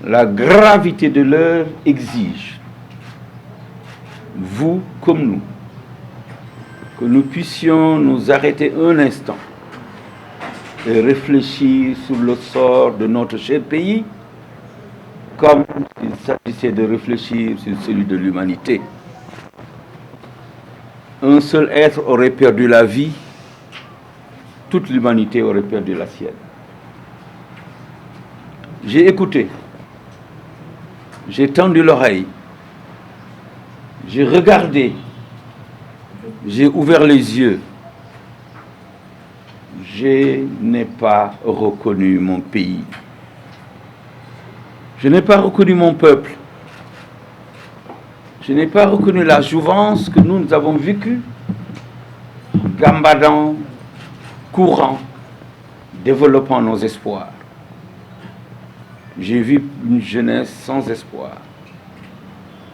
La gravité de l'heure exige, vous comme nous, que nous puissions nous arrêter un instant et réfléchir sur le sort de notre cher pays, comme il s'agissait de réfléchir sur celui de l'humanité. Un seul être aurait perdu la vie, toute l'humanité aurait perdu la sienne. J'ai écouté, j'ai tendu l'oreille, j'ai regardé, j'ai ouvert les yeux. Je n'ai pas reconnu mon pays. Je n'ai pas reconnu mon peuple. Je n'ai pas reconnu la jouvence que nous avons vécue, gambadant, courant, développant nos espoirs. J'ai vu une jeunesse sans espoir,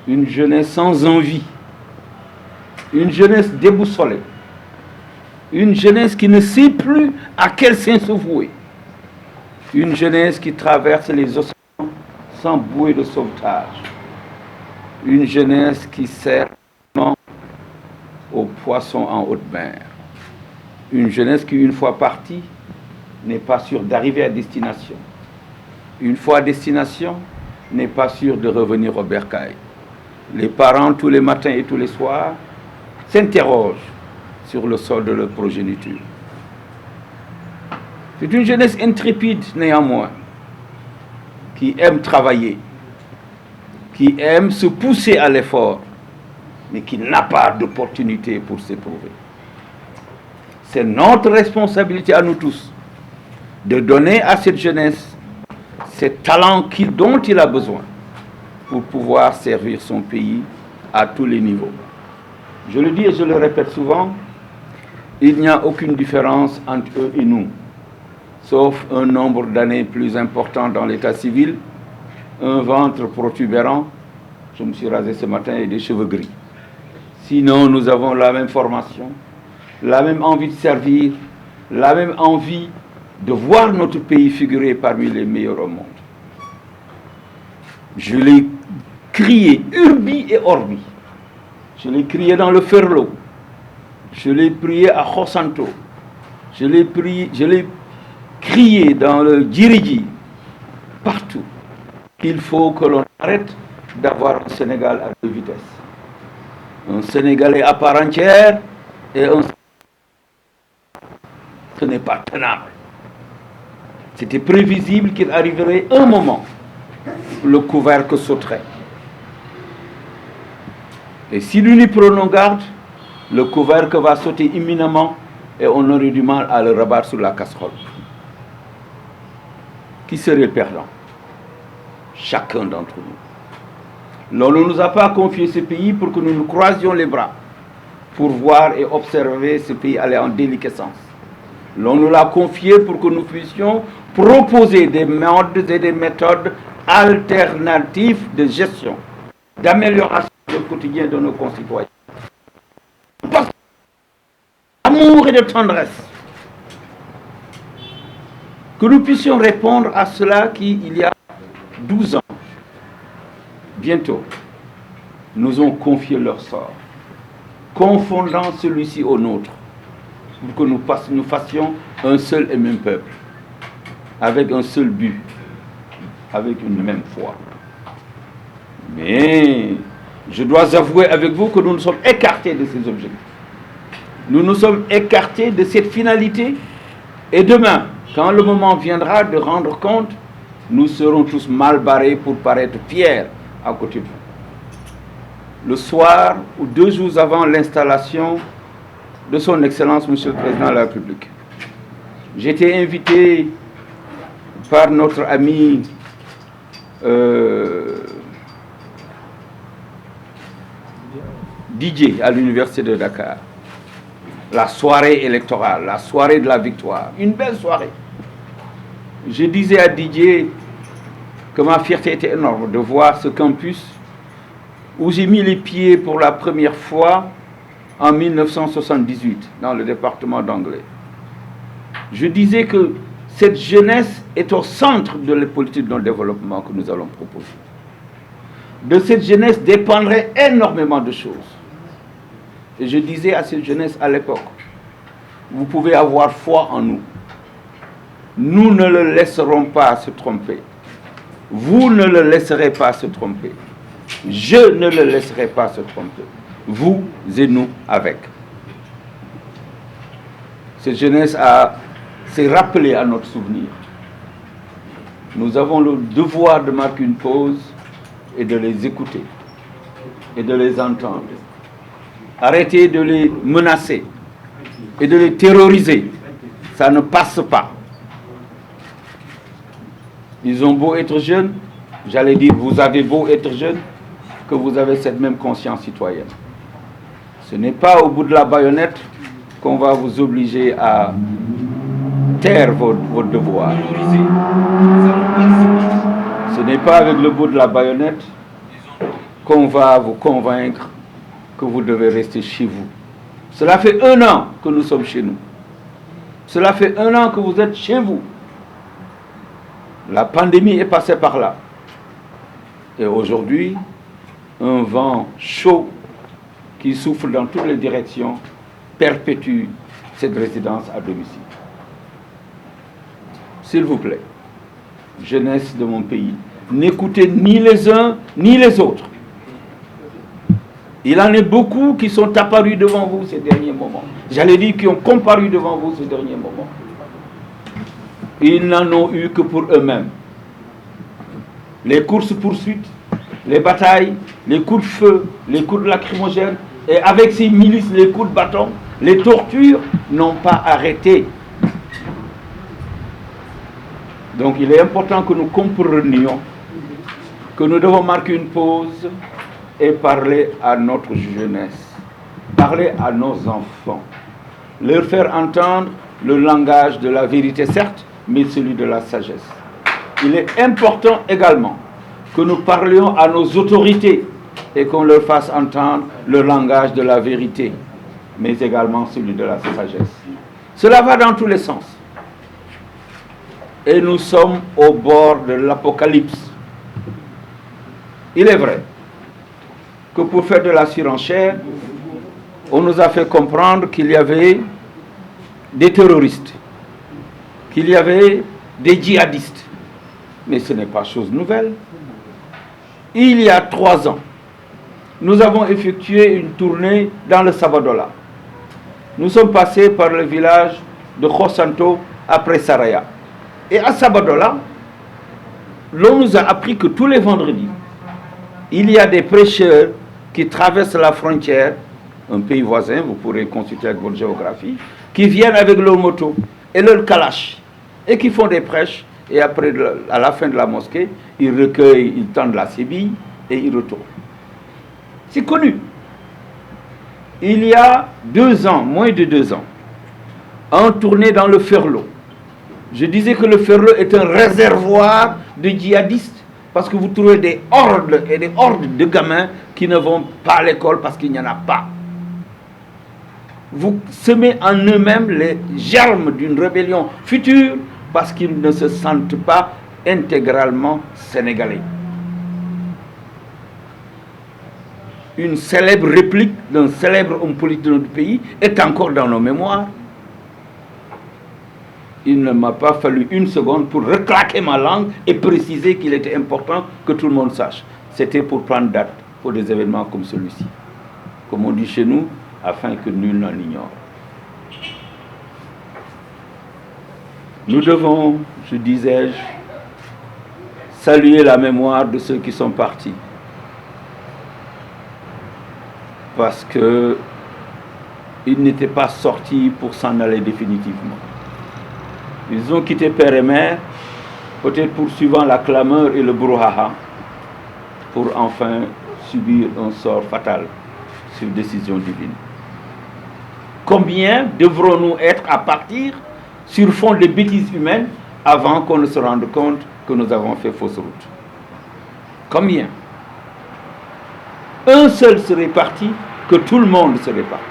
une jeunesse sans envie, une jeunesse déboussolée, une jeunesse qui ne sait plus à quel sein se vouer, une jeunesse qui traverse les océans sans bouée de sauvetage, une jeunesse qui sert aux poissons en haute mer, une jeunesse qui, une fois partie, n'est pas sûre d'arriver à destination. Une fois à destination, n'est pas sûre de revenir au bercail. Les parents, tous les matins et tous les soirs, s'interrogent sur le sort de leur progéniture. C'est une jeunesse intrépide, néanmoins, qui aime travailler, qui aime se pousser à l'effort, mais qui n'a pas d'opportunité pour s'éprouver. C'est notre responsabilité à nous tous de donner à cette jeunesse ces talents dont il a besoin pour pouvoir servir son pays à tous les niveaux. Je le dis et je le répète souvent, il n'y a aucune différence entre eux et nous, sauf un nombre d'années plus important dans l'état civil, un ventre protubérant, je me suis rasé ce matin, et des cheveux gris. Sinon, nous avons la même formation, la même envie de servir, la même envie de voir notre pays figurer parmi les meilleurs au monde. Je l'ai crié urbi et orbi. Je l'ai crié dans le Ferlo. Je l'ai prié à Khosanto. Je l'ai crié dans le Djiriji. Partout. Il faut que l'on arrête d'avoir un Sénégal à deux vitesses. Un Sénégalais à part entière et un... Ce n'est pas tenable. C'était prévisible qu'il arriverait un moment où le couvercle sauterait. Et si nous n'y prenons garde, le couvercle va sauter imminemment et on aurait du mal à le rabattre sur la casserole. Qui serait le perdant? Chacun d'entre nous. L'on ne nous a pas confié ce pays pour que nous nous croisions les bras, pour voir et observer ce pays aller en déliquescence. L'on nous l'a confié pour que nous puissions proposer des modes et des méthodes alternatives de gestion, d'amélioration du quotidien de nos concitoyens. Parce d'amour et de tendresse, que nous puissions répondre à cela qui, il y a 12 ans, bientôt, nous ont confié leur sort, confondant celui-ci au nôtre, pour que nous fassions un seul et même peuple, avec un seul but, avec une même foi. Mais je dois avouer avec vous que nous nous sommes écartés de ces objectifs. Nous nous sommes écartés de cette finalité, et demain, quand le moment viendra de rendre compte, nous serons tous mal barrés pour paraître fiers à côté de vous. Le soir, ou 2 jours avant l'installation de son Excellence, Monsieur le Président de la République, j'étais invité par notre ami Didier à l'Université de Dakar. La soirée électorale, la soirée de la victoire, une belle soirée. Je disais à Didier que ma fierté était énorme de voir ce campus où j'ai mis les pieds pour la première fois en 1978 dans le département d'Anglais. Je disais que cette jeunesse est au centre de la politique de développement que nous allons proposer. De cette jeunesse dépendrait énormément de choses. Et je disais à cette jeunesse à l'époque, vous pouvez avoir foi en nous. Nous ne le laisserons pas se tromper. Vous ne le laisserez pas se tromper. Je ne le laisserai pas se tromper. Vous et nous avec. Cette jeunesse s'est rappelée à notre souvenir. Nous avons le devoir de marquer une pause et de les écouter et de les entendre. Arrêtez de les menacer et de les terroriser. Ça ne passe pas. Ils ont beau être jeunes, j'allais dire, vous avez beau être jeune, que vous avez cette même conscience citoyenne. Ce n'est pas au bout de la baïonnette qu'on va vous obliger à taire votre devoir. Ce n'est pas avec le bout de la baïonnette qu'on va vous convaincre que vous devez rester chez vous. Cela fait 1 an que nous sommes chez nous. Cela fait 1 an que vous êtes chez vous. La pandémie est passée par là. Et aujourd'hui, un vent chaud qui souffle dans toutes les directions perpétue cette résidence à domicile. S'il vous plaît, jeunesse de mon pays, n'écoutez ni les uns ni les autres. Il en est beaucoup qui sont apparus devant vous ces derniers moments. J'allais dire qui ont comparu devant vous ces derniers moments. Ils n'en ont eu que pour eux-mêmes. Les courses-poursuites, les batailles, les coups de feu, les coups de lacrymogène, et avec ces milices, les coups de bâton, les tortures n'ont pas arrêté. Donc il est important que nous comprenions que nous devons marquer une pause et parler à notre jeunesse, parler à nos enfants, leur faire entendre le langage de la vérité, certes, mais celui de la sagesse. Il est important également que nous parlions à nos autorités et qu'on leur fasse entendre le langage de la vérité, mais également celui de la sagesse. Cela va dans tous les sens. Et nous sommes au bord de l'apocalypse. Il est vrai que pour faire de la surenchère, on nous a fait comprendre qu'il y avait des terroristes, qu'il y avait des djihadistes. Mais ce n'est pas chose nouvelle. Il y a 3 ans, nous avons effectué une tournée dans le Sabadola. Nous sommes passés par le village de Khosanto après Saraya. Et à Sabadola, l'on nous a appris que tous les vendredis, il y a des prêcheurs qui traversent la frontière, un pays voisin, vous pourrez consulter avec votre géographie, qui viennent avec leur moto et leur kalash, et qui font des prêches, et après, à la fin de la mosquée, ils recueillent, ils tendent la sébille, et ils retournent. C'est connu. Il y a 2 ans, moins de 2 ans, en tournée dans le Ferlo, je disais que le Ferlo est un réservoir de djihadistes, parce que vous trouvez des hordes et des hordes de gamins qui ne vont pas à l'école parce qu'il n'y en a pas. Vous semez en eux-mêmes les germes d'une rébellion future parce qu'ils ne se sentent pas intégralement sénégalais. Une célèbre réplique d'un célèbre homme politique de notre pays est encore dans nos mémoires. Il ne m'a pas fallu 1 seconde pour reclaquer ma langue et préciser qu'il était important que tout le monde sache. C'était pour prendre date pour des événements comme celui-ci. Comme on dit chez nous, afin que nul n'en ignore. Nous devons, je disais-je, saluer la mémoire de ceux qui sont partis. Parce qu'ils n'étaient pas sortis pour s'en aller définitivement. Ils ont quitté père et mère, peut-être poursuivant la clameur et le brouhaha, pour enfin subir un sort fatal sur décision divine. Combien devrons-nous être à partir sur fond de bêtises humaines avant qu'on ne se rende compte que nous avons fait fausse route? Combien? Un seul serait parti, que tout le monde serait parti.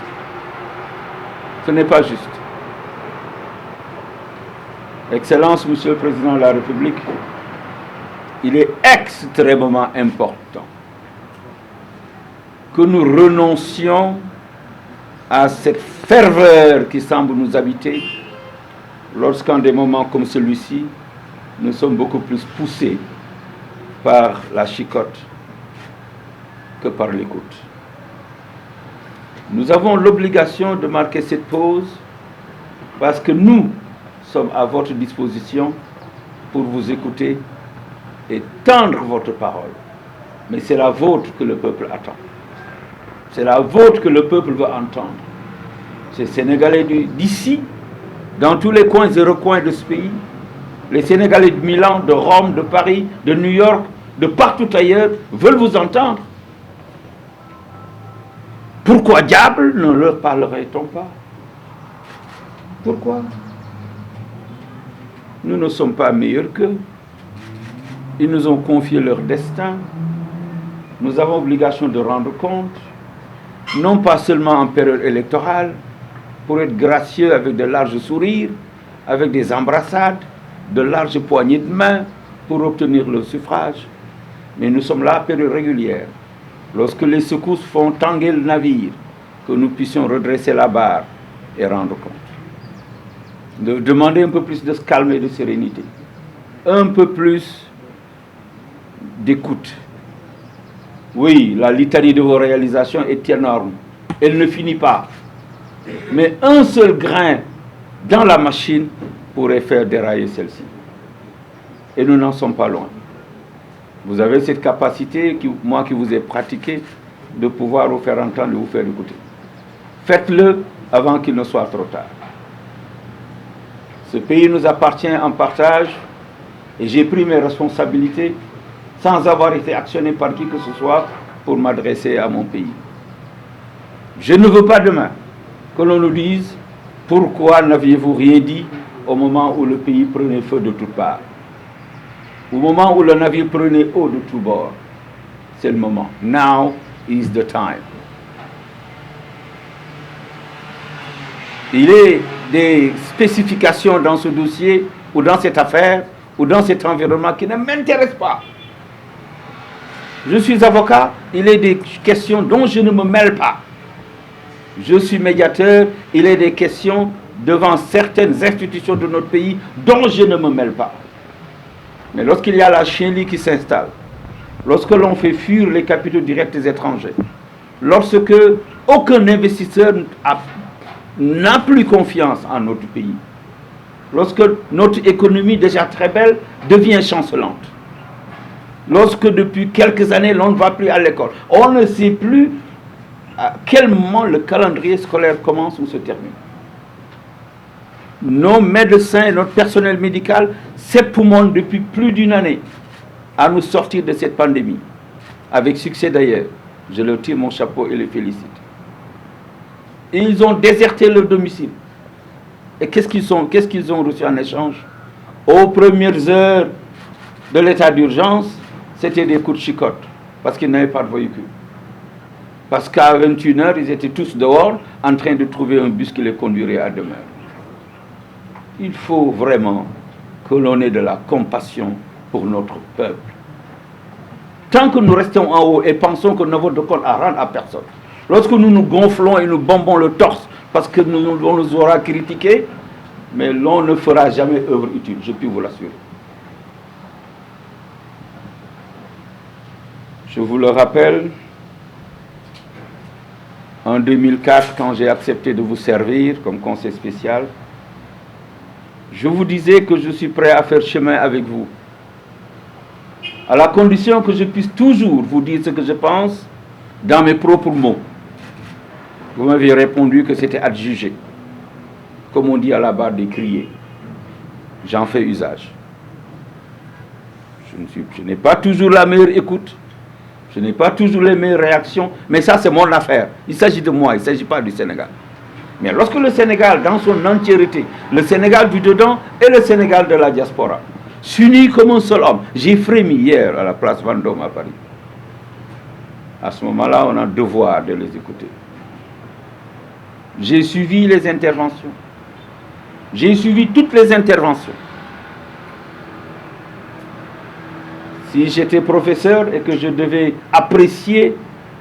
Ce n'est pas juste. Excellence, Monsieur le Président de la République, il est extrêmement important que nous renoncions à cette ferveur qui semble nous habiter lorsqu'en des moments comme celui-ci, nous sommes beaucoup plus poussés par la chicotte que par l'écoute. Nous avons l'obligation de marquer cette pause parce que nous sommes à votre disposition pour vous écouter et tendre votre parole. Mais c'est la vôtre que le peuple attend. C'est la vôtre que le peuple veut entendre. Ces Sénégalais d'ici, dans tous les coins et recoins de ce pays, les Sénégalais de Milan, de Rome, de Paris, de New York, de partout ailleurs, veulent vous entendre. Pourquoi diable ne leur parlerait-on pas? Pourquoi? Nous ne sommes pas meilleurs qu'eux. Ils nous ont confié leur destin. Nous avons l'obligation de rendre compte, non pas seulement en période électorale, pour être gracieux avec de larges sourires, avec des embrassades, de larges poignées de main pour obtenir le suffrage. Mais nous sommes là à période régulière. Lorsque les secousses font tanguer le navire, que nous puissions redresser la barre et rendre compte. De demander un peu plus de calme et de sérénité. Un peu plus d'écoute. Oui, la litanie de vos réalisations est énorme. Elle ne finit pas. Mais un seul grain dans la machine pourrait faire dérailler celle-ci. Et nous n'en sommes pas loin. Vous avez cette capacité, moi qui vous ai pratiqué, de pouvoir vous faire entendre et vous faire écouter. Faites-le avant qu'il ne soit trop tard. Ce pays nous appartient en partage et j'ai pris mes responsabilités sans avoir été actionné par qui que ce soit pour m'adresser à mon pays. Je ne veux pas demain que l'on nous dise pourquoi n'aviez-vous rien dit au moment où le pays prenait feu de toutes parts. Au moment où le navire prenait eau de tous bords. C'est le moment. Now is the time. Il y a des spécifications dans ce dossier ou dans cette affaire ou dans cet environnement qui ne m'intéressent pas. Je suis avocat, il y a des questions dont je ne me mêle pas. Je suis médiateur, il y a des questions devant certaines institutions de notre pays dont je ne me mêle pas. Mais lorsqu'il y a la chienlit qui s'installe, lorsque l'on fait fuir les capitaux directs étrangers, lorsque aucun investisseur n'a plus confiance en notre pays, lorsque notre économie déjà très belle devient chancelante, lorsque depuis quelques années l'on ne va plus à l'école, on ne sait plus à quel moment le calendrier scolaire commence ou se termine. Nos médecins et notre personnel médical s'époumonnent depuis plus d'une année à nous sortir de cette pandémie. Avec succès d'ailleurs. Je leur tire mon chapeau et les félicite. Et ils ont déserté leur domicile. Et qu'est-ce qu'ils ont reçu en échange? Aux premières heures de l'état d'urgence, c'était des coups de chicotte. Parce qu'ils n'avaient pas de véhicule. Parce qu'à 21h, ils étaient tous dehors en train de trouver un bus qui les conduirait à demeure. Il faut vraiment que l'on ait de la compassion pour notre peuple. Tant que nous restons en haut et pensons que nous avons de compte à rendre à personne, lorsque nous nous gonflons et nous bombons le torse parce que on nous aura critiqué, mais l'on ne fera jamais œuvre utile, je puis vous l'assurer. Je vous le rappelle, en 2004, quand j'ai accepté de vous servir comme conseil spécial, je vous disais que je suis prêt à faire chemin avec vous, à la condition que je puisse toujours vous dire ce que je pense dans mes propres mots. Vous m'aviez répondu que c'était adjugé, comme on dit à la barre des criers. J'en fais usage. Je n'ai pas toujours la meilleure écoute, je n'ai pas toujours les meilleures réactions, mais ça c'est mon affaire. Il s'agit de moi, il ne s'agit pas du Sénégal. Mais lorsque le Sénégal, dans son entièreté, le Sénégal du dedans et le Sénégal de la diaspora, s'unit comme un seul homme, j'ai frémi hier à la place Vendôme à Paris. À ce moment-là, on a le devoir de les écouter. J'ai suivi les interventions. J'ai suivi toutes les interventions. Si j'étais professeur et que je devais apprécier,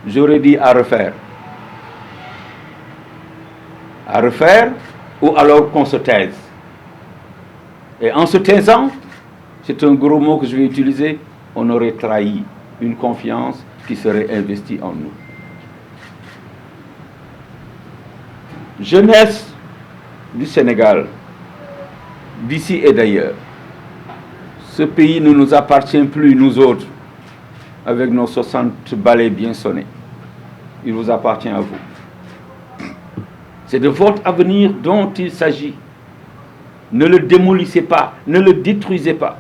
j'aurais dit à refaire. À refaire, ou alors qu'on se taise. Et en se taisant, c'est un gros mot que je vais utiliser, on aurait trahi une confiance qui serait investie en nous. Jeunesse du Sénégal, d'ici et d'ailleurs, ce pays ne nous appartient plus, nous autres, avec nos 60 balais bien sonnés. Il vous appartient à vous. C'est de votre avenir dont il s'agit. Ne le démolissez pas, ne le détruisez pas.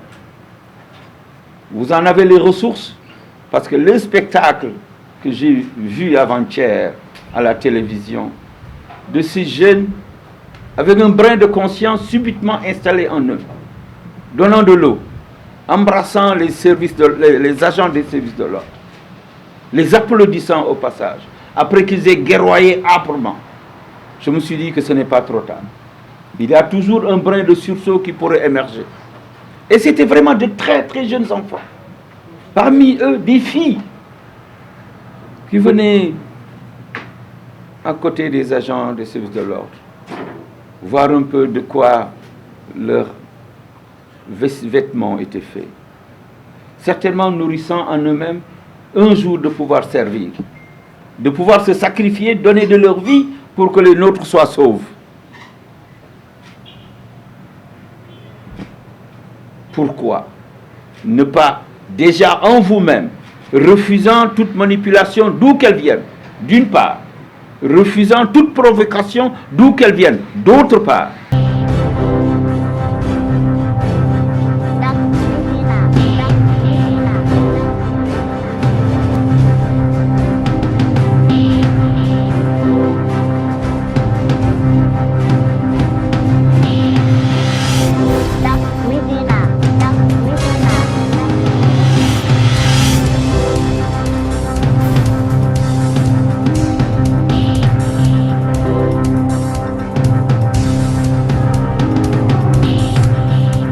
Vous en avez les ressources, parce que le spectacle que j'ai vu avant-hier à la télévision, de ces jeunes avec un brin de conscience subitement installé en eux, donnant de l'eau, embrassant les agents des services de l'ordre, les applaudissant au passage, après qu'ils aient guerroyé âprement. Je me suis dit que ce n'est pas trop tard. Il y a toujours un brin de sursaut qui pourrait émerger. Et c'était vraiment de très très jeunes enfants. Parmi eux, des filles qui venaient à côté des agents des services de l'ordre, voir un peu de quoi leurs vêtements étaient faits. Certainement nourrissant en eux-mêmes un jour de pouvoir servir, de pouvoir se sacrifier, donner de leur vie pour que les nôtres soient saufs. Pourquoi ne pas déjà en vous-même, refusant toute manipulation d'où qu'elle vienne, d'une part, refusant toute provocation d'où qu'elle vienne, d'autre part,